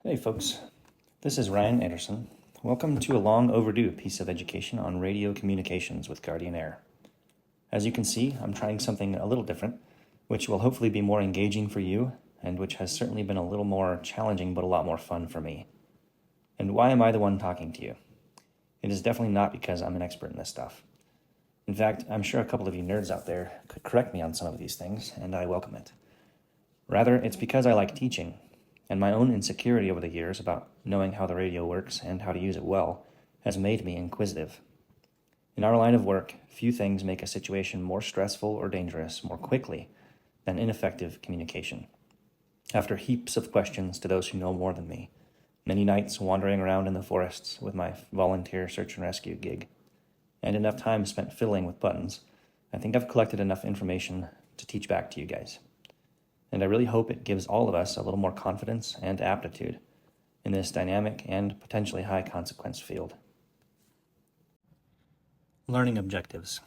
Hey folks, this is Ryan Anderson. Welcome to a long overdue piece of education on radio communications with Guardian Air. As you can see, I'm trying something a little different, which will hopefully be more engaging for you, and which has certainly been a little more challenging but a lot more fun for me. And why am I the one talking to you? It is definitely not because I'm an expert in this stuff. In fact, I'm sure a couple of you nerds out there could correct me on some of these things, and I welcome it. Rather, it's because I like teaching, and my own insecurity over the years about knowing how the radio works and how to use it well has made me inquisitive. In our line of work, few things make a situation more stressful or dangerous more quickly than ineffective communication. After heaps of questions to those who know more than me, many nights wandering around in the forests with my volunteer search and rescue gig, and enough time spent fiddling with buttons, I think I've collected enough information to teach back to you guys. And I really hope it gives all of us a little more confidence and aptitude in this dynamic and potentially high consequence field. Learning objectives.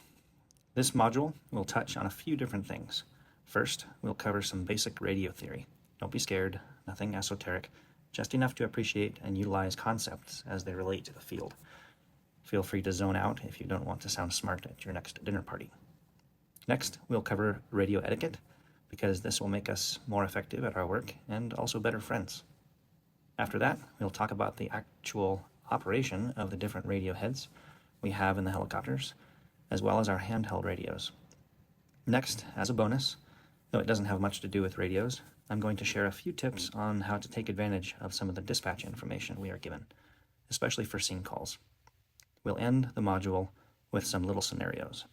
This module will touch on a few different things. First, we'll cover some basic radio theory. Don't be scared, nothing esoteric, just enough to appreciate and utilize concepts as they relate to the field. Feel free to zone out if you don't want to sound smart at your next dinner party. Next, we'll cover radio etiquette, because this will make us more effective at our work and also better friends. After that, we'll talk about the actual operation of the different radio heads we have in the helicopters, as well as our handheld radios. Next, as a bonus, though it doesn't have much to do with radios, I'm going to share a few tips on how to take advantage of some of the dispatch information we are given, especially for scene calls. We'll end the module with some little scenarios.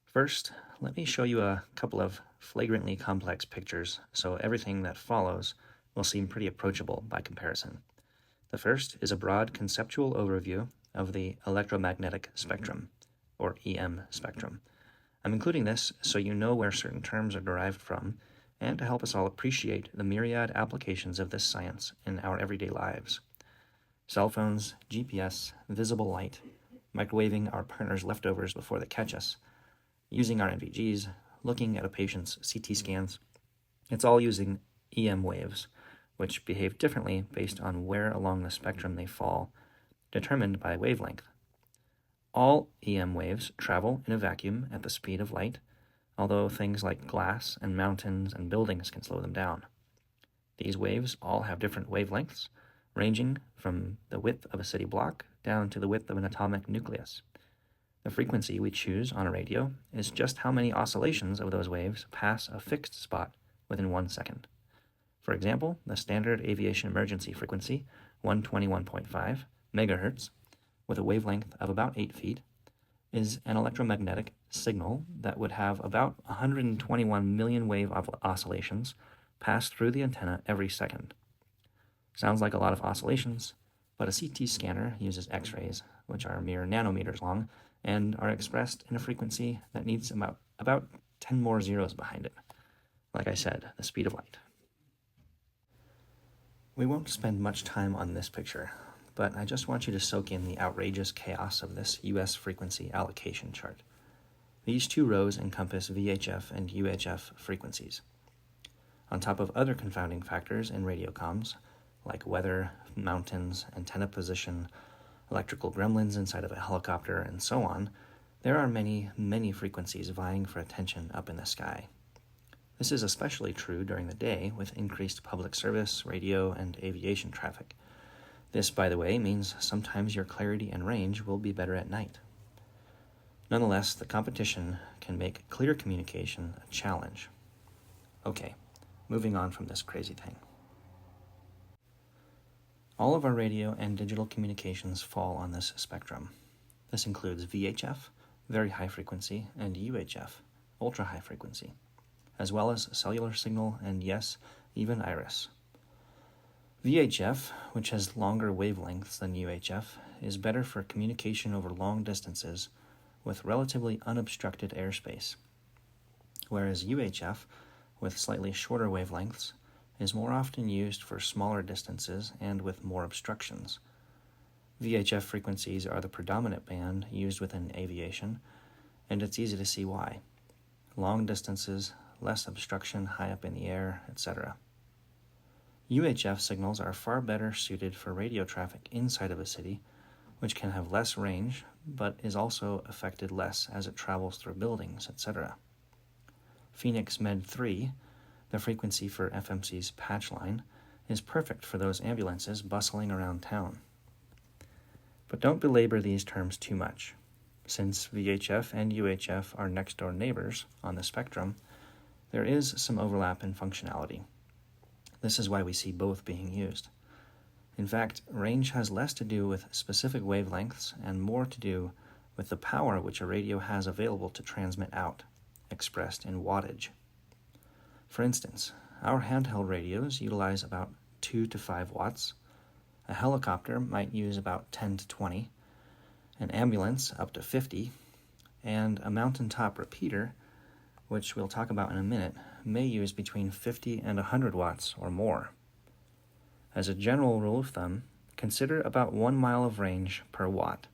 First, let me show you a couple of flagrantly complex pictures so everything that follows will seem pretty approachable by comparison. The first is a broad conceptual overview of the electromagnetic spectrum, or EM spectrum. I'm including this so you know where certain terms are derived from and to help us all appreciate the myriad applications of this science in our everyday lives. Cell phones, GPS, visible light, microwaving our partner's leftovers before they catch us, using our NVGs, looking at a patient's CT scans. It's all using EM waves, which behave differently based on where along the spectrum they fall, determined by wavelength. All EM waves travel in a vacuum at the speed of light, although things like glass and mountains and buildings can slow them down. These waves all have different wavelengths, ranging from the width of a city block down to the width of an atomic nucleus. The frequency we choose on a radio is just how many oscillations of those waves pass a fixed spot within 1 second. For example, the standard aviation emergency frequency, 121.5 megahertz, with a wavelength of about 8 feet, is an electromagnetic signal that would have about 121 million wave oscillations pass through the antenna every second. Sounds like a lot of oscillations, but a CT scanner uses X-rays, which are mere nanometers long, and are expressed in a frequency that needs about 10 more zeros behind it. Like I said, the speed of light. We won't spend much time on this picture, but I just want you to soak in the outrageous chaos of this US frequency allocation chart. These two rows encompass VHF and UHF frequencies. On top of other confounding factors in radio comms, like weather, mountains, antenna position, electrical gremlins inside of a helicopter, and so on, there are many, many frequencies vying for attention up in the sky. This is especially true during the day with increased public service, radio, and aviation traffic. This, by the way, means sometimes your clarity and range will be better at night. Nonetheless, the competition can make clear communication a challenge. Okay, moving on from this crazy thing. All of our radio and digital communications fall on this spectrum. This includes VHF, very high frequency, and UHF, ultra high frequency, as well as cellular signal and, yes, even iris. VHF, which has longer wavelengths than UHF, is better for communication over long distances with relatively unobstructed airspace, whereas UHF, with slightly shorter wavelengths, is more often used for smaller distances and with more obstructions. VHF frequencies are the predominant band used within aviation, and it's easy to see why. Long distances, less obstruction high up in the air, etc. UHF signals are far better suited for radio traffic inside of a city, which can have less range, but is also affected less as it travels through buildings, etc. Phoenix Med 3, the frequency for FMC's patch line, is perfect for those ambulances bustling around town. But don't belabor these terms too much. Since VHF and UHF are next-door neighbors on the spectrum, there is some overlap in functionality. This is why we see both being used. In fact, range has less to do with specific wavelengths and more to do with the power which a radio has available to transmit out, expressed in wattage. For instance, our handheld radios utilize about 2 to 5 watts, a helicopter might use about 10 to 20, an ambulance up to 50, and a mountaintop repeater, which we'll talk about in a minute, may use between 50 and 100 watts or more. As a general rule of thumb, consider about 1 mile of range per watt.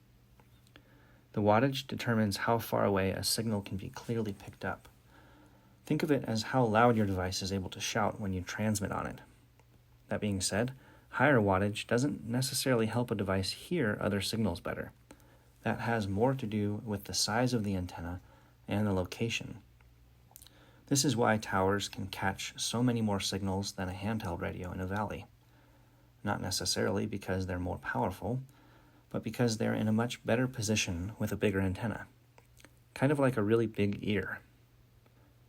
The wattage determines how far away a signal can be clearly picked up. Think of it as how loud your device is able to shout when you transmit on it. That being said, higher wattage doesn't necessarily help a device hear other signals better. That has more to do with the size of the antenna and the location. This is why towers can catch so many more signals than a handheld radio in a valley. Not necessarily because they're more powerful, but because they're in a much better position with a bigger antenna. Kind of like a really big ear.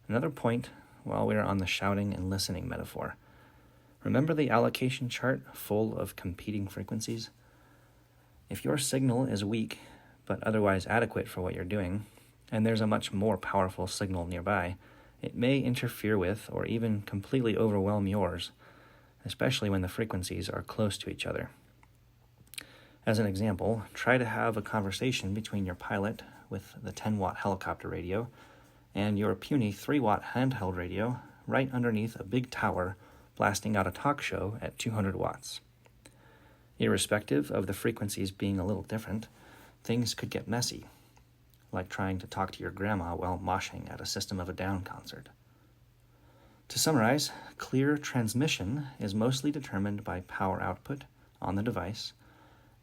Another point while we're on the shouting and listening metaphor. Remember the allocation chart full of competing frequencies? If your signal is weak, but otherwise adequate for what you're doing, and there's a much more powerful signal nearby, it may interfere with or even completely overwhelm yours, especially when the frequencies are close to each other. As an example, try to have a conversation between your pilot with the 10-watt helicopter radio and your puny 3-watt handheld radio right underneath a big tower blasting out a talk show at 200 watts. Irrespective of the frequencies being a little different, things could get messy, like trying to talk to your grandma while moshing at a System of a Down concert. To summarize, clear transmission is mostly determined by power output on the device,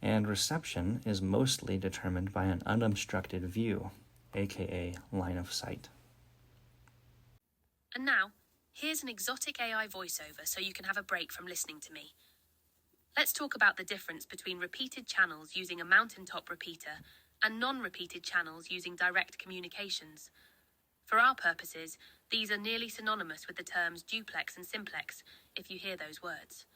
and reception is mostly determined by an unobstructed view, aka line of sight. And now, here's an exotic AI voiceover so you can have a break from listening to me. Let's talk about the difference between repeated channels using a mountaintop repeater and non-repeated channels using direct communications. For our purposes, these are nearly synonymous with the terms duplex and simplex, if you hear those words.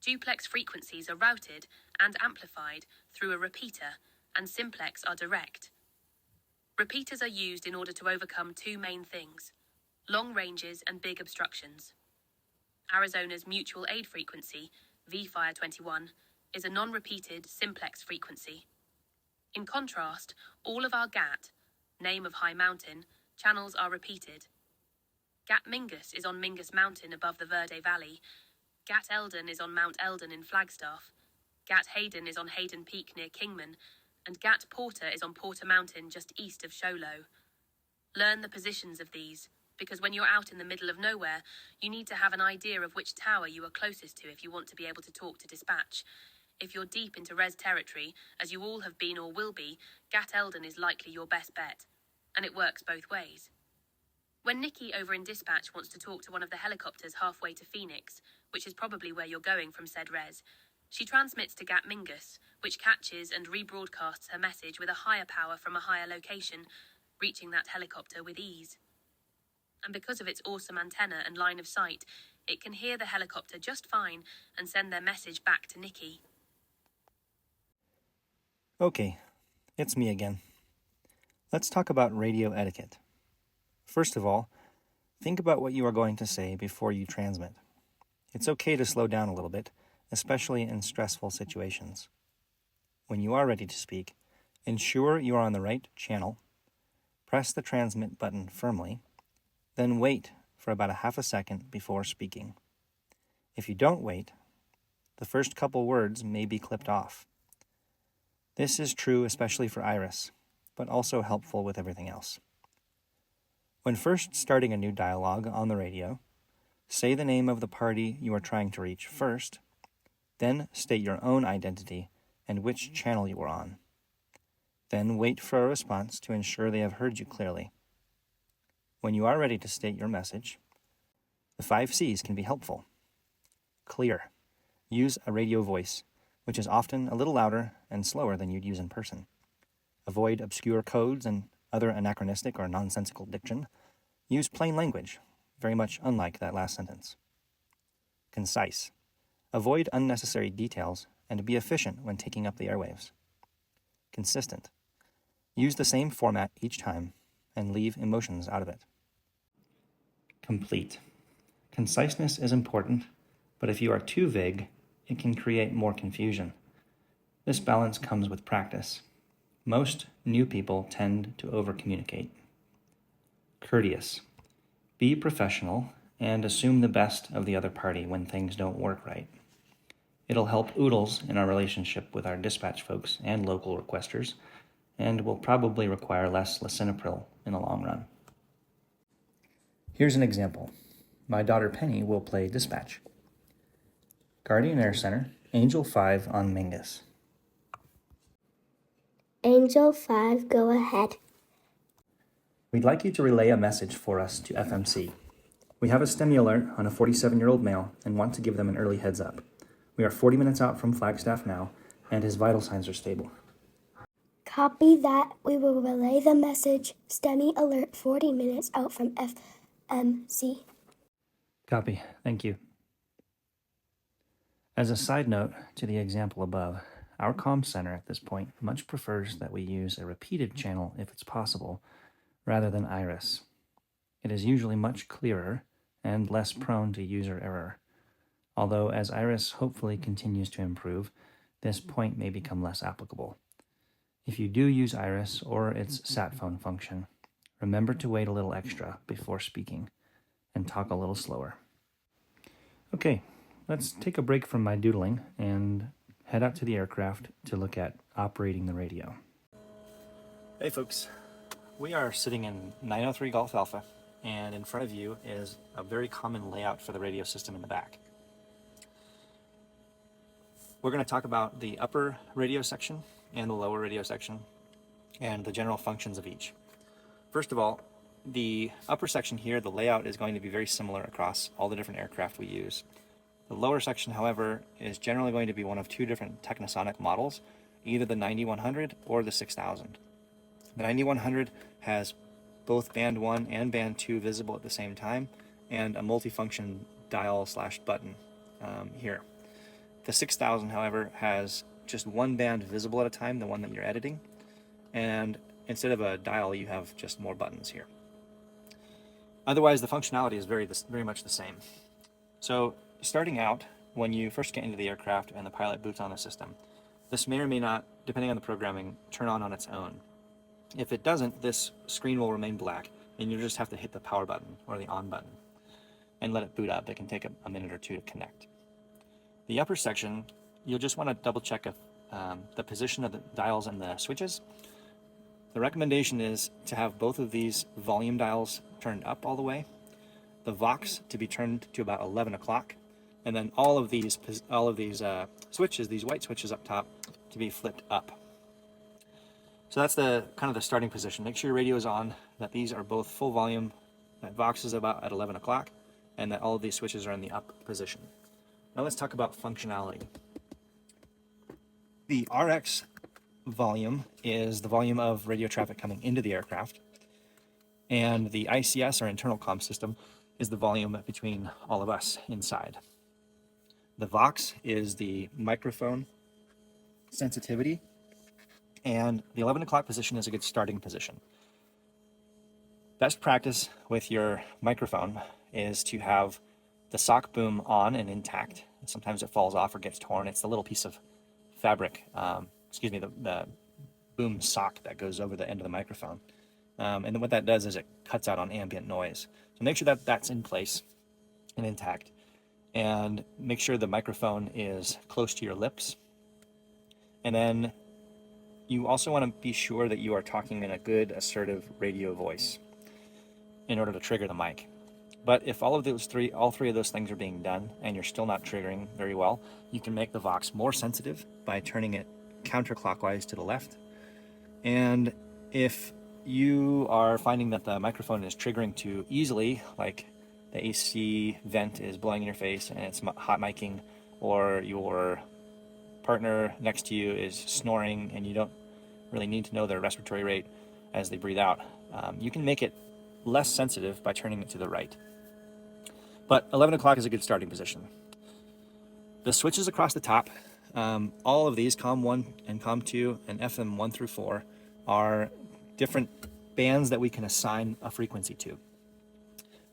Duplex frequencies are routed and amplified through a repeater, and simplex are direct. Repeaters are used in order to overcome two main things: long ranges and big obstructions. Arizona's mutual aid frequency, VFire 21, is a non-repeated simplex frequency. In contrast, all of our GAT, name of high mountain, channels are repeated. GAT Mingus is on Mingus Mountain above the Verde Valley. GAT Eldon is on Mount Eldon in Flagstaff. GAT Hayden is on Hayden Peak near Kingman. And GAT Porter is on Porter Mountain just east of Show Low. Learn the positions of these, because when you're out in the middle of nowhere, you need to have an idea of which tower you are closest to if you want to be able to talk to dispatch. If you're deep into res territory, as you all have been or will be, GAT Eldon is likely your best bet. And it works both ways. When Nikki over in dispatch wants to talk to one of the helicopters halfway to Phoenix, which is probably where you're going from said res, she transmits to GAT Mingus, which catches and rebroadcasts her message with a higher power from a higher location, reaching that helicopter with ease. And because of its awesome antenna and line of sight, it can hear the helicopter just fine and send their message back to Nikki. Okay, it's me again. Let's talk about radio etiquette. First of all, think about what you are going to say before you transmit. It's okay to slow down a little bit, especially in stressful situations. When you are ready to speak, ensure you are on the right channel, press the transmit button firmly, then wait for about a half a second before speaking. If you don't wait, the first couple words may be clipped off. This is true especially for Iris, but also helpful with everything else. When first starting a new dialogue on the radio, say the name of the party you are trying to reach first, then state your own identity and which channel you are on. Then wait for a response to ensure they have heard you clearly. When you are ready to state your message, the 5 C's can be helpful. Clear. Use a radio voice, which is often a little louder and slower than you'd use in person. Avoid obscure codes and other anachronistic or nonsensical diction. Use plain language, very much unlike that last sentence. Concise. Avoid unnecessary details and be efficient when taking up the airwaves. Consistent. Use the same format each time and leave emotions out of it. Complete. Conciseness is important, but if you are too vague, it can create more confusion. This balance comes with practice. Most new people tend to over-communicate. Courteous. Be professional and assume the best of the other party when things don't work right. It'll help oodles in our relationship with our dispatch folks and local requesters, and will probably require less lisinopril in the long run. Here's an example. My daughter Penny will play dispatch. Guardian Air Center, Angel 5 on Mingus. Angel 5, go ahead. We'd like you to relay a message for us to FMC. We have a STEMI alert on a 47-year-old male and want to give them an early heads up. We are 40 minutes out from Flagstaff now, and his vital signs are stable. Copy that. We will relay the message. STEMI alert 40 minutes out from FMC. Copy. Thank you. As a side note to the example above, our comm center at this point much prefers that we use a repeated channel if it's possible, rather than Iris. It is usually much clearer and less prone to user error. Although as Iris hopefully continues to improve, this point may become less applicable. If you do use Iris or its sat phone function, remember to wait a little extra before speaking and talk a little slower. Okay, let's take a break from my doodling and head out to the aircraft to look at operating the radio. Hey folks, we are sitting in 903 Golf Alpha, and in front of you is a very common layout for the radio system in the back. We're going to talk about the upper radio section and the lower radio section and the general functions of each. First of all, the upper section here, the layout is going to be very similar across all the different aircraft we use. The lower section, however, is generally going to be one of 2 different Technosonic models, either the 9100 or the 6000. The 9100 has both band 1 and band 2 visible at the same time, and a multifunction dial/button here. The 6000, however, has just one band visible at a time, the one that you're editing, and instead of a dial, you have just more buttons here. Otherwise, the functionality is very much the same. So, starting out, when you first get into the aircraft and the pilot boots on the system, this may or may not, depending on the programming, turn on its own. If it doesn't, this screen will remain black, and you just have to hit the power button or the on button and let it boot up. It can take a minute or 2 to connect. The upper section, you'll just want to double check if the position of the dials and the switches. The recommendation is to have both of these volume dials turned up all the way, the Vox to be turned to about 11 o'clock, and then all of these switches, these white switches up top, to be flipped up. So that's the kind of the starting position. Make sure your radio is on, that these are both full volume, that Vox is about at 11 o'clock, and that all of these switches are in the up position. Now let's talk about functionality. The RX volume is the volume of radio traffic coming into the aircraft, and the ICS, or internal comm system, is the volume between all of us inside. The Vox is the microphone sensitivity, and the 11 o'clock position is a good starting position. Best practice with your microphone is to have the sock boom on and intact. Sometimes it falls off or gets torn. It's the little piece of fabric, the boom sock that goes over the end of the microphone. And then what that does is it cuts out on ambient noise. So make sure that that's in place and intact. And make sure the microphone is close to your lips. And then you also want to be sure that you are talking in a good, assertive radio voice in order to trigger the mic. But if all three of those things are being done and you're still not triggering very well, you can make the Vox more sensitive by turning it counterclockwise to the left. And if you are finding that the microphone is triggering too easily, like the AC vent is blowing in your face and it's hot miking, or your partner next to you is snoring and you don't really need to know their respiratory rate as they breathe out, you can make it less sensitive by turning it to the right. But 11 o'clock is a good starting position. The switches across the top, all of these, COM1 and COM2 and FM 1 through 4, are different bands that we can assign a frequency to.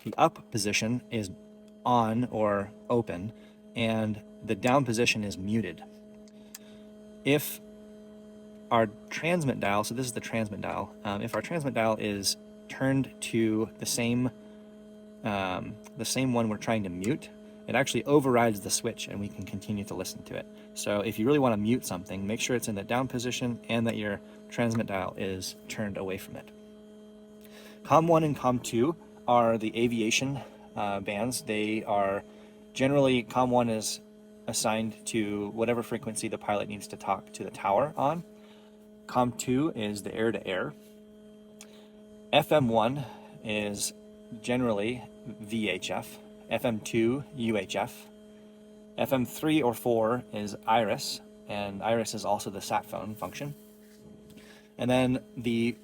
The up position is on or open, and the down position is muted. If our transmit dial, so this is the transmit dial, if our transmit dial is turned to the same one we're trying to mute, it actually overrides the switch and we can continue to listen to it. So if you really want to mute something, make sure it's in the down position and that your transmit dial is turned away from it. COM1 and COM2 are the aviation bands. They are generally, COM1 is assigned to whatever frequency the pilot needs to talk to the tower on. COM2 is the air-to-air. FM1 is generally VHF, FM2 UHF, FM3 or 4 is Iris, and Iris is also the sat phone function. And then the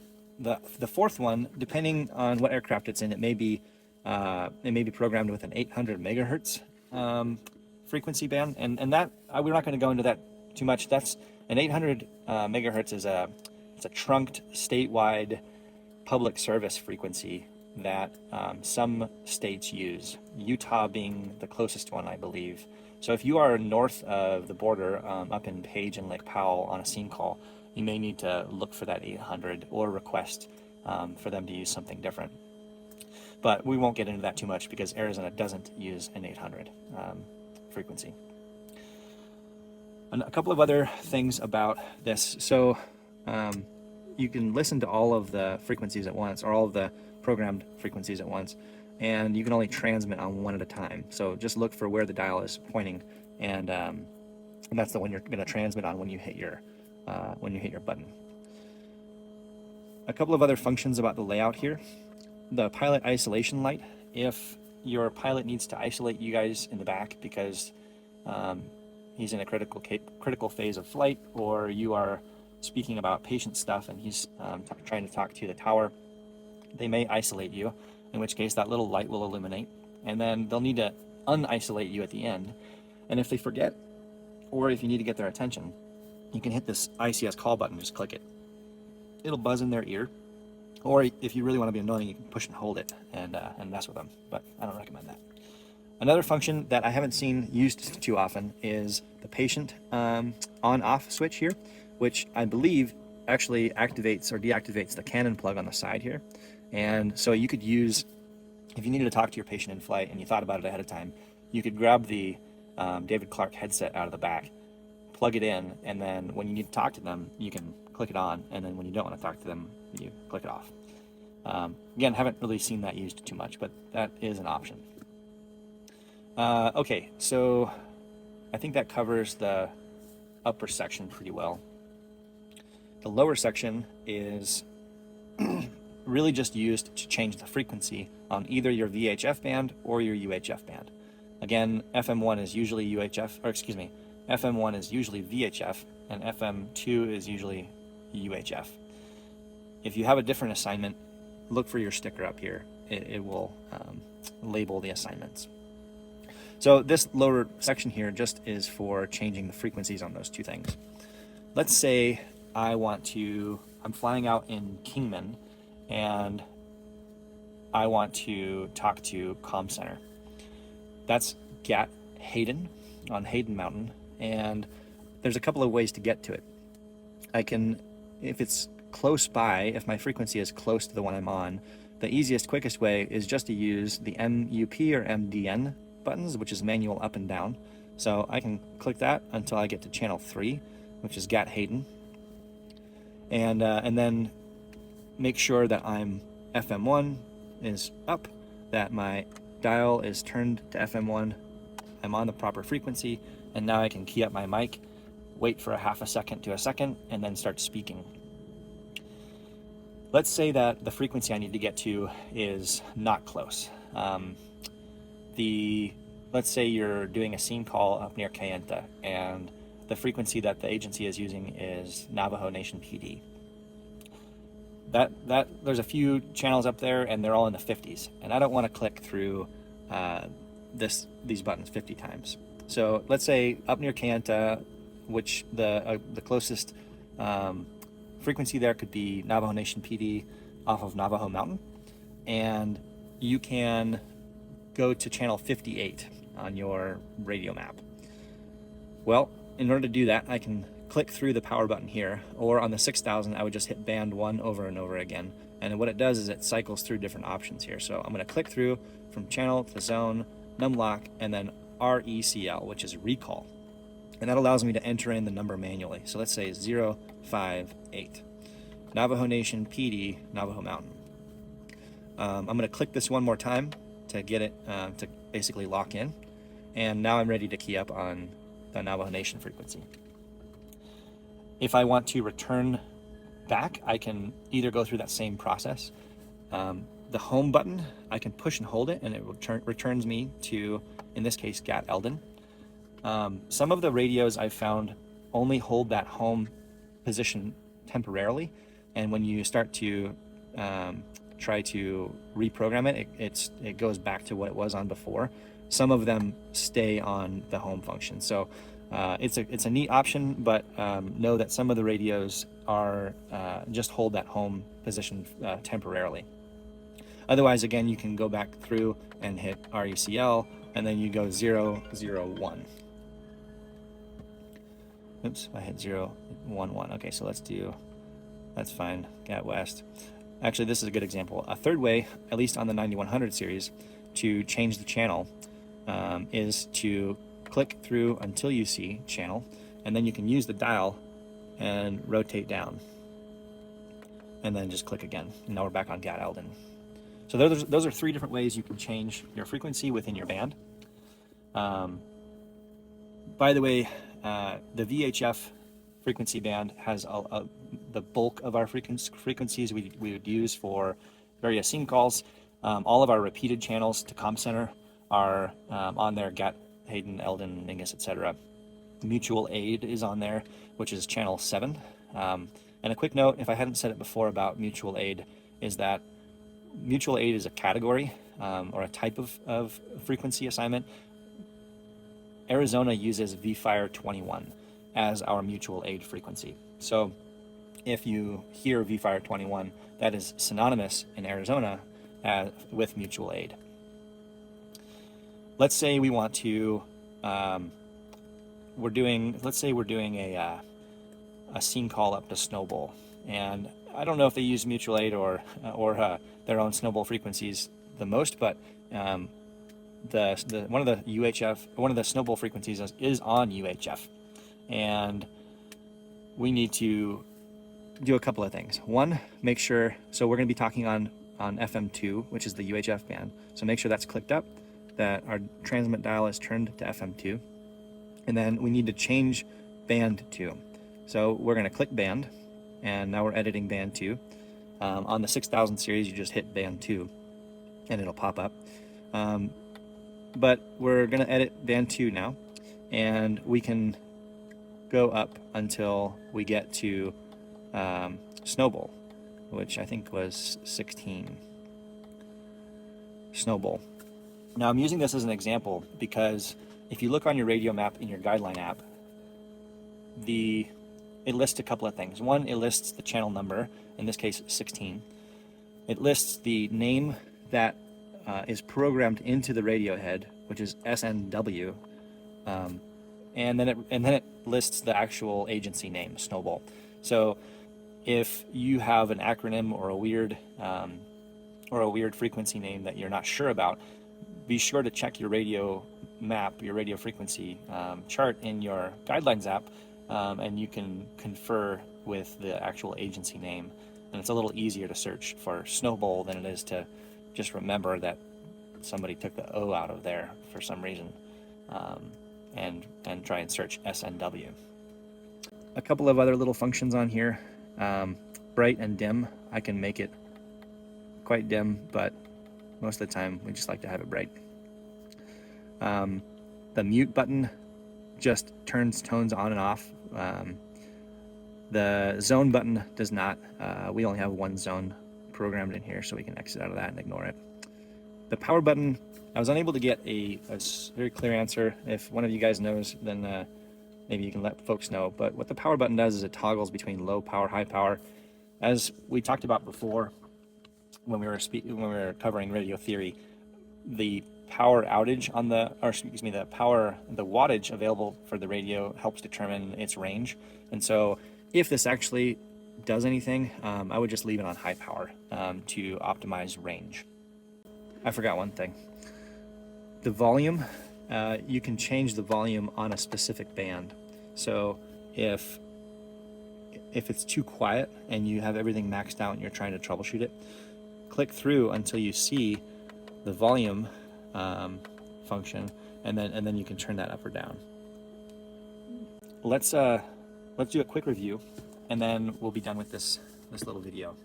fourth one, depending on what aircraft it's in, it may be programmed with an 800 megahertz frequency band, and that we're not going to go into that too much. That's an 800 megahertz is it's a trunked statewide public service frequency that some states use, Utah being the closest one, I believe. So if you are north of the border, up in Page and Lake Powell on a scene call, you may need to look for that 800 or request for them to use something different. But we won't get into that too much because Arizona doesn't use an 800 frequency. And a couple of other things about this. So you can listen to all of the frequencies at once, or all of the programmed frequencies at once, and you can only transmit on one at a time. So just look for where the dial is pointing, and that's the one you're going to transmit on when you hit your button. A couple of other functions about the layout here. The pilot isolation light. If your pilot needs to isolate you guys in the back because he's in a critical phase of flight, or you are speaking about patient stuff and he's trying to talk to the tower, they may isolate you, in which case that little light will illuminate, and then they'll need to unisolate you at the end. And if they forget, or if you need to get their attention, you can hit this ICS call button, just click it. It'll buzz in their ear, or if you really want to be annoying, you can push and hold it and mess with them, but I don't recommend that. Another function that I haven't seen used too often is the patient on-off switch here, which I believe actually activates or deactivates the Canon plug on the side here. And so you could use, if you needed to talk to your patient in flight and you thought about it ahead of time, you could grab the David Clark headset out of the back, plug it in, and then when you need to talk to them, you can click it on, and then when you don't want to talk to them, you click it off. Again, haven't really seen that used too much, but that is an option. Okay, so I think that covers the upper section pretty well. The lower section is really just used to change the frequency on either your VHF band or your UHF band. Again, FM1 is usually FM1 is usually VHF, and FM2 is usually UHF. If you have a different assignment, look for your sticker up here. It will label the assignments. So this lower section here just is for changing the frequencies on those two things. Let's say I'm flying out in Kingman, and I want to talk to Comm Center. That's Gat Hayden on Hayden Mountain, and there's a couple of ways to get to it. I can, if it's close by, if my frequency is close to the one I'm on, the easiest, quickest way is just to use the MUP or MDN buttons, which is manual up and down. So I can click that until I get to channel 3, which is Gat Hayden, and then make sure that I'm FM1 is up, that my dial is turned to FM1, I'm on the proper frequency, and now I can key up my mic, wait for a half a second to a second, and then start speaking. Let's say that the frequency I need to get to is not close. Let's say you're doing a scene call up near Kayenta, and the frequency that the agency is using is Navajo Nation PD. There's a few channels up there, and they're all in the 50s, and I don't want to click through these buttons 50 times. So let's say up near Kayenta, which the closest frequency there could be Navajo Nation PD off of Navajo Mountain, and you can go to channel 58 on your radio map. Well, in order to do that, I can click through the power button here, or on the 6000 I would just hit band 1 over and over again, and what it does is it cycles through different options here. So I'm going to click through from channel to zone, numlock, and then RECL, which is recall, and that allows me to enter in the number manually. So let's say 058 Navajo Nation PD Navajo Mountain. I'm going to click this one more time to get it to basically lock in, and now I'm ready to key up on the Navajo Nation frequency. If I want to return back, I can either go through that same process. The home button, I can push and hold it, and it returns me to, in this case, Gat Eldon. Some of the radios I've found only hold that home position temporarily, and when you start to try to reprogram it, it goes back to what it was on before. Some of them stay on the home function. So it's a neat option, but know that some of the radios are just hold that home position temporarily. Otherwise, again, you can go back through and hit RECL, and then you go 001. Oops, I hit 011. Okay, so that's fine, Gat West. Actually, this is a good example. A third way, at least on the 9100 series, to change the channel is to click through until you see channel, and then you can use the dial and rotate down, and then just click again. And now we're back on Gat Eldon. So those are three different ways you can change your frequency within your band. By the way, the VHF frequency band has the bulk of our frequencies we would use for various scene calls. All of our repeated channels to Comm Center are on there: Gat, Hayden, Eldon, Mingus, etc. Mutual Aid is on there, which is channel 7. And a quick note, if I hadn't said it before about Mutual Aid, is that Mutual Aid is a category or a type of frequency assignment. Arizona uses VFire 21 as our Mutual Aid frequency. So if you hear VFire 21, that is synonymous in Arizona with Mutual Aid. Let's say we want to, let's say we're doing a scene call up to Snowbowl, and I don't know if they use Mutual Aid or their own Snowbowl frequencies the most, but one of the Snowbowl frequencies is on UHF, and we need to do a couple of things. One, make sure, so we're going to be talking on FM2, which is the UHF band, so make sure that's clicked up, that our transmit dial is turned to FM2, and then we need to change band 2. So we're going to click band, and now we're editing band 2. On the 6000 series, you just hit band 2, and it'll pop up. But we're going to edit band 2 now, and we can go up until we get to Snowbowl, which I think was 16. Snowbowl. Now I'm using this as an example because if you look on your radio map in your guideline app, it lists a couple of things. One, it lists the channel number, in this case 16. It lists the name that is programmed into the radio head, which is SNW, and then it lists the actual agency name, Snowbowl. So if you have an acronym or a weird frequency name that you're not sure about, be sure to check your radio map, your radio frequency chart in your guidelines app, and you can confer with the actual agency name. And it's a little easier to search for Snowbowl than it is to just remember that somebody took the O out of there for some reason, and try and search SNW. A couple of other little functions on here. Bright and dim. I can make it quite dim, but most of the time we just like to have it bright. The mute button just turns tones on and off. The zone button does not. We only have one zone programmed in here, so we can exit out of that and ignore it. The power button, I was unable to get a very clear answer. If one of you guys knows, then maybe you can let folks know. But what the power button does is it toggles between low power, high power. As we talked about before, when we were covering radio theory, the power outage on the wattage available for the radio helps determine its range. And so if this actually does anything, I would just leave it on high power to optimize range. I forgot one thing. The volume, you can change the volume on a specific band. So if it's too quiet and you have everything maxed out and you're trying to troubleshoot it, click through until you see the volume function, and then you can turn that up or down. Let's do a quick review, and then we'll be done with this little video.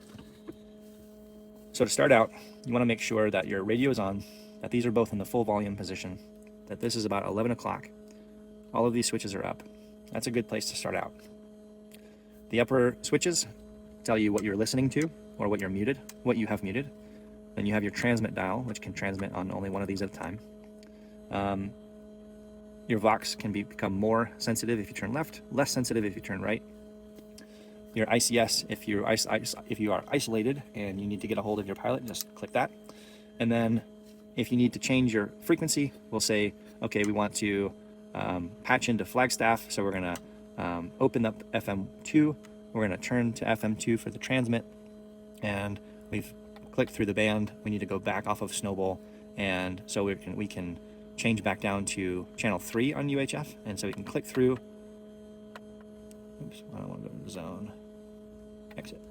So to start out, you want to make sure that your radio is on, that these are both in the full volume position, that this is about 11 o'clock. All of these switches are up. That's a good place to start out. The upper switches tell you what you're listening to or what you have muted. Then you have your transmit dial, which can transmit on only one of these at a time. Your Vox can become more sensitive if you turn left, less sensitive if you turn right. Your ICS, if you are isolated and you need to get a hold of your pilot, just click that. And then if you need to change your frequency, we'll say, okay, we want to patch into Flagstaff, so we're going to open up FM2. We're going to turn to FM2 for the transmit, and we've clicked through the band. We need to go back off of Snowball, and so we can change back down to channel 3 on UHF, and so we can click through. Oops, I don't want to go to the zone. Exit.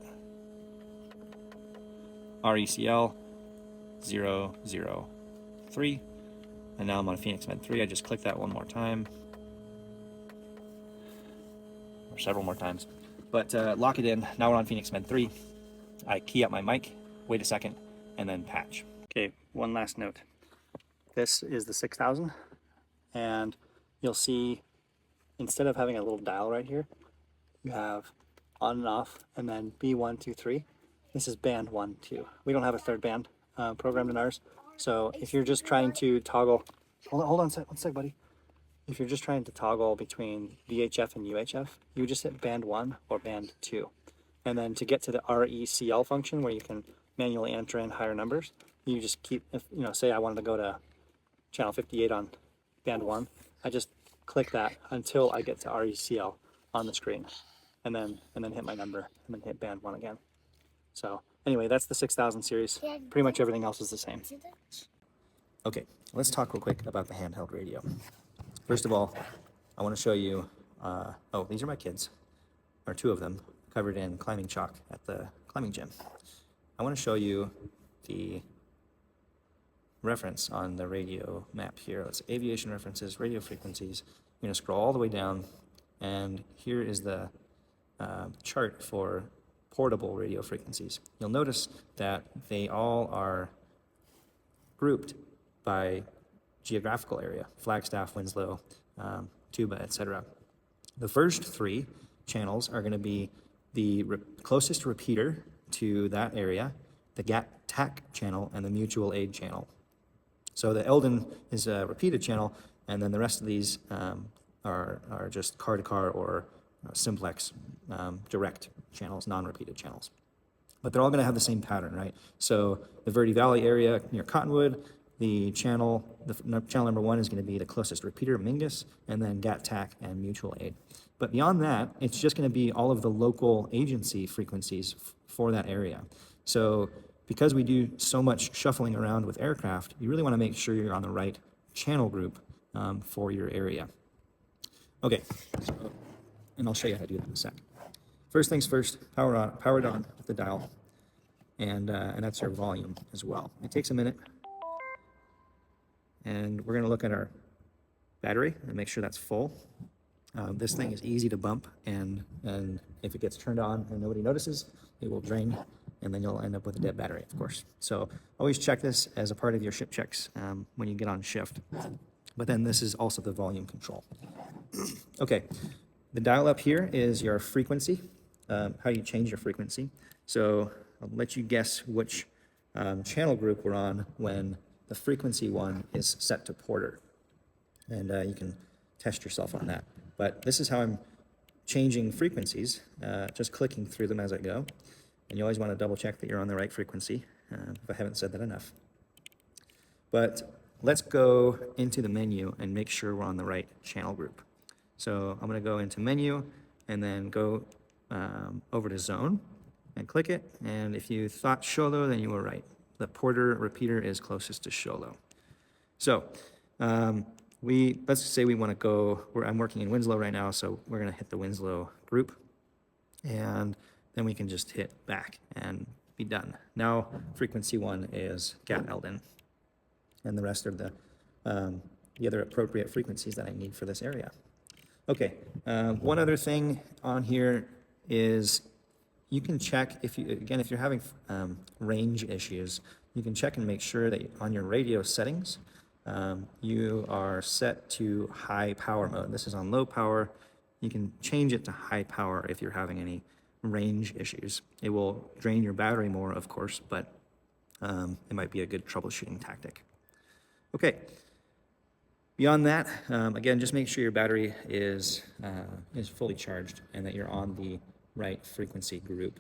RECL 003, and now I'm on Phoenix Med 3. I just click that one more time, or several more times, but lock it in. Now we're on Phoenix Med 3. I key up my mic, wait a second, and then patch. Okay, one last note. This is the 6000, and you'll see instead of having a little dial right here, you have on and off, and then B1, 2, 3. This is band 1, 2. We don't have a third band programmed in ours, so if you're just trying to toggle, hold on one sec, buddy. If you're just trying to toggle between VHF and UHF, you just hit band 1 or band 2. And then to get to the RECL function where you can manually enter in higher numbers, you just keep, say I wanted to go to channel 58 on band 1, I just click that until I get to RECL on the screen, and then hit my number, and then hit band 1 again. So anyway, that's the 6000 series. Pretty much everything else is the same. Okay, let's talk real quick about the handheld radio. First of all, I want to show you, these are my kids, or two of them, covered in climbing chalk at the climbing gym. I want to show you the reference on the radio map here. Let's aviation references, radio frequencies. I'm going to scroll all the way down, and here is the chart for portable radio frequencies. You'll notice that they all are grouped by geographical area: Flagstaff, Winslow, Tuba, etc. The first three channels are going to be the closest repeater to that area, the GAT-TAC channel, and the mutual aid channel. So the Eldon is a repeated channel, and then the rest of these are just car-to-car or simplex direct channels, non-repeated channels. But they're all going to have the same pattern, right? So the Verde Valley area near Cottonwood, the channel number 1 is going to be the closest repeater, Mingus, and then GAT-TAC and mutual aid. But beyond that, it's just going to be all of the local agency frequencies for that area. So because we do so much shuffling around with aircraft, you really want to make sure you're on the right channel group for your area. Okay, and I'll show you how to do that in a sec. First things first, powered on with the dial, and that's your volume as well. It takes a minute. and we're going to look at our battery and make sure that's full. This thing is easy to bump, and if it gets turned on and nobody notices, it will drain, and then you'll end up with a dead battery, of course. So always check this as a part of your ship checks when you get on shift. But then this is also the volume control. Okay, the dial up here is your frequency, how you change your frequency. So I'll let you guess which channel group we're on when the frequency one is set to Porter. And you can test yourself on that. But this is how I'm changing frequencies, just clicking through them as I go. And you always want to double check that you're on the right frequency, if I haven't said that enough. But let's go into the menu and make sure we're on the right channel group. So I'm going to go into menu and then go over to zone and click it. And if you thought Sholo, then you were right. The Porter repeater is closest to Sholo. So let's say we want to go, I'm working in Winslow right now, so we're going to hit the Winslow group. And then we can just hit back and be done. Now frequency one is Gat Eldon, and the rest of the other appropriate frequencies that I need for this area. Okay, one other thing on here is you can check if you're having range issues, you can check and make sure that on your radio settings, you are set to high power mode. This is on low power. You can change it to high power if you're having any range issues. It will drain your battery more, of course, but it might be a good troubleshooting tactic. Okay. Beyond that, again, just make sure your battery is fully charged and that you're on the right frequency group.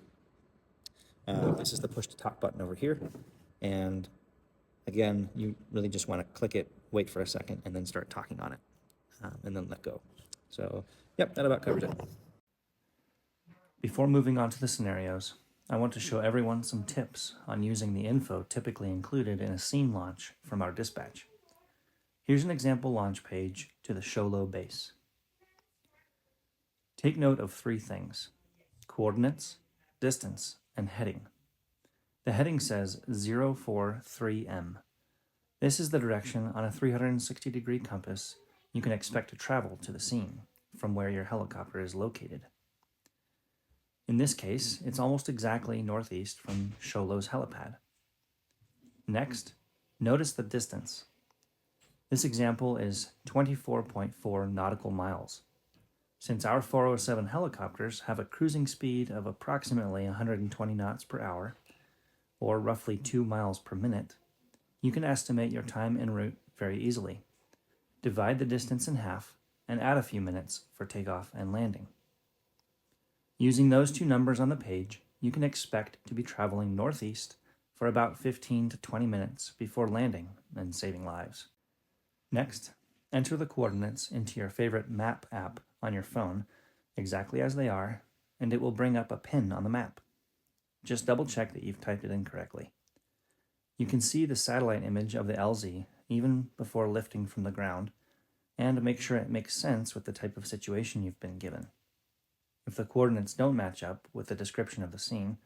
This is the push to talk button over here. And again, you really just want to click it, wait for a second, and then start talking on it, and then let go. So, yep, that about covers it. Before moving on to the scenarios, I want to show everyone some tips on using the info typically included in a scene launch from our dispatch. Here's an example launch page to the Sholo base. Take note of 3 things: coordinates, distance, and heading. The heading says 043M. This is the direction on a 360-degree compass you can expect to travel to the scene from where your helicopter is located. In this case, it's almost exactly northeast from Sholo's helipad. Next, notice the distance. This example is 24.4 nautical miles. Since our 407 helicopters have a cruising speed of approximately 120 knots per hour, or roughly 2 miles per minute, you can estimate your time en route very easily. Divide the distance in half and add a few minutes for takeoff and landing. Using those 2 numbers on the page, you can expect to be traveling northeast for about 15 to 20 minutes before landing and saving lives. Next, enter the coordinates into your favorite map app on your phone, exactly as they are, and it will bring up a pin on the map. Just double check that you've typed it in correctly. You can see the satellite image of the LZ even before lifting from the ground, and make sure it makes sense with the type of situation you've been given. If the coordinates don't match up with the description of the scene,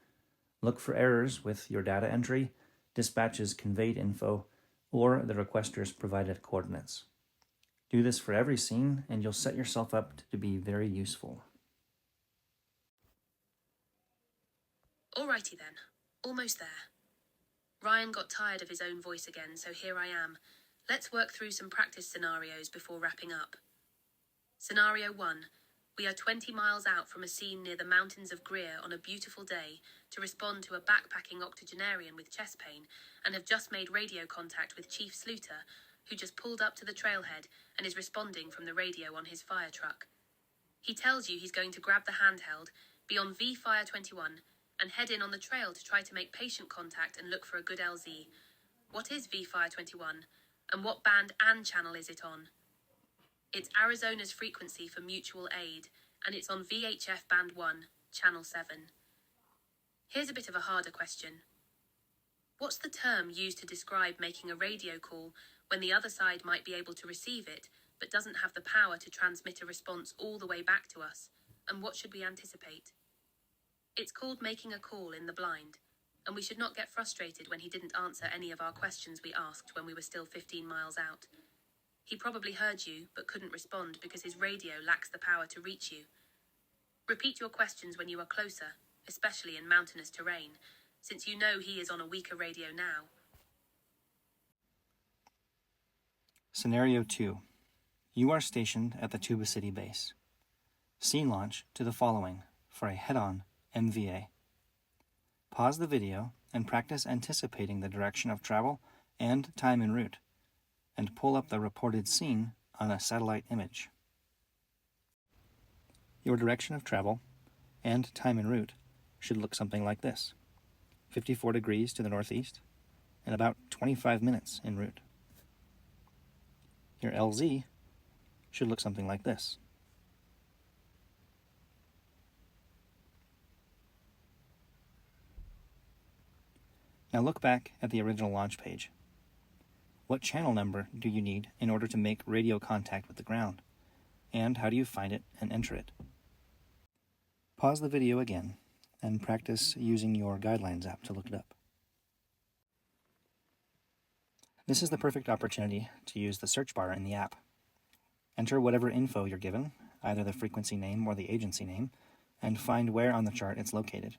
look for errors with your data entry, dispatch's conveyed info, or the requester's provided coordinates. Do this for every scene, and you'll set yourself up to be very useful. Alrighty then, almost there. Ryan got tired of his own voice again, so here I am. Let's work through some practice scenarios before wrapping up. Scenario 1. We are 20 miles out from a scene near the mountains of Greer on a beautiful day to respond to a backpacking octogenarian with chest pain and have just made radio contact with Chief Sluter, who just pulled up to the trailhead and is responding from the radio on his fire truck. He tells you he's going to grab the handheld, be on V-Fire 21, and head in on the trail to try to make patient contact and look for a good LZ. What is V-Fire 21, and what band and channel is it on? It's Arizona's frequency for mutual aid, and it's on VHF Band 1, Channel 7. Here's a bit of a harder question. What's the term used to describe making a radio call when the other side might be able to receive it, but doesn't have the power to transmit a response all the way back to us? And what should we anticipate? It's called making a call in the blind. and we should not get frustrated when he didn't answer any of our questions we asked when we were still 15 miles out. He probably heard you, but couldn't respond because his radio lacks the power to reach you. Repeat your questions when you are closer, especially in mountainous terrain, since you know he is on a weaker radio now. Scenario 2. You are stationed at the Tuba City base. Scene launch to the following for a head-on MVA. Pause the video and practice anticipating the direction of travel and time en route, and pull up the reported scene on a satellite image. Your direction of travel and time en route should look something like this: 54 degrees to the northeast and about 25 minutes en route. Your LZ should look something like this. Now look back at the original launch page. What channel number do you need in order to make radio contact with the ground? And how do you find it and enter it? Pause the video again and practice using your Guidelines app to look it up. This is the perfect opportunity to use the search bar in the app. Enter whatever info you're given, either the frequency name or the agency name, and find where on the chart it's located.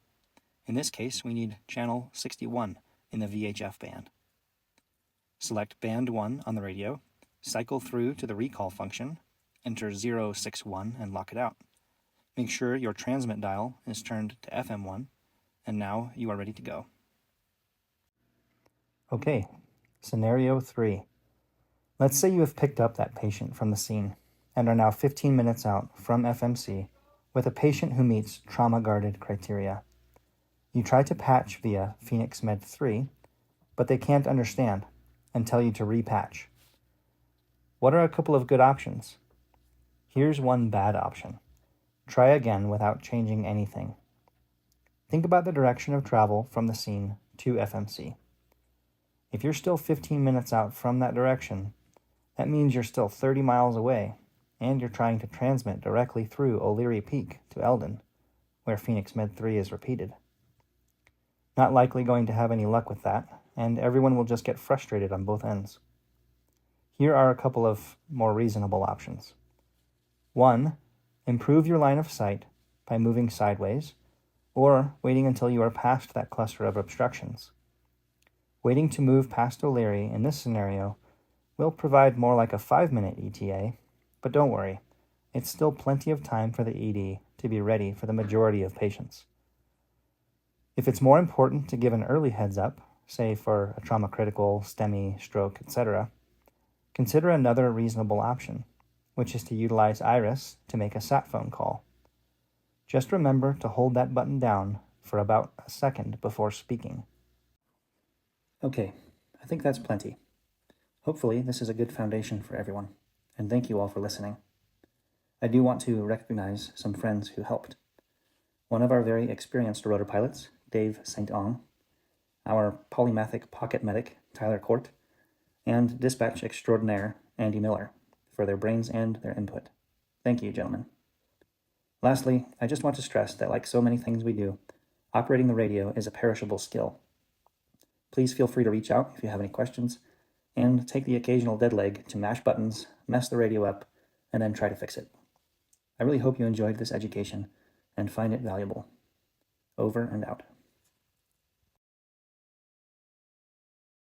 In this case, we need channel 61 in the VHF band. Select band 1 on the radio, cycle through to the recall function, enter 061 and lock it out. Make sure your transmit dial is turned to FM1, and now you are ready to go. Okay, scenario 3. Let's say you have picked up that patient from the scene and are now 15 minutes out from FMC with a patient who meets trauma-guarded criteria. You try to patch via Phoenix Med 3, but they can't understand and tell you to repatch. What are a couple of good options? Here's one bad option. Try again without changing anything. Think about the direction of travel from the scene to FMC. If you're still 15 minutes out from that direction, that means you're still 30 miles away, and you're trying to transmit directly through O'Leary Peak to Eldon, where Phoenix Med 3 is repeated. Not likely going to have any luck with that, and everyone will just get frustrated on both ends. Here are a couple of more reasonable options. 1. Improve your line of sight by moving sideways, or waiting until you are past that cluster of obstructions. Waiting to move past O'Leary in this scenario will provide more like a 5-minute ETA, but don't worry, it's still plenty of time for the ED to be ready for the majority of patients. If it's more important to give an early heads up, say for a trauma critical, STEMI, stroke, etc., consider another reasonable option, which is to utilize IRIS to make a sat phone call. Just remember to hold that button down for about a second before speaking. Okay, I think that's plenty. Hopefully this is a good foundation for everyone, and thank you all for listening. I do want to recognize some friends who helped. One of our very experienced rotor pilots, Dave St. Ong, our polymathic pocket medic, Tyler Court, and dispatch extraordinaire, Andy Miller, for their brains and their input. Thank you, gentlemen. Lastly, I just want to stress that like so many things we do, operating the radio is a perishable skill. Please feel free to reach out if you have any questions, and take the occasional dead leg to mash buttons, mess the radio up, and then try to fix it. I really hope you enjoyed this education and find it valuable. Over and out.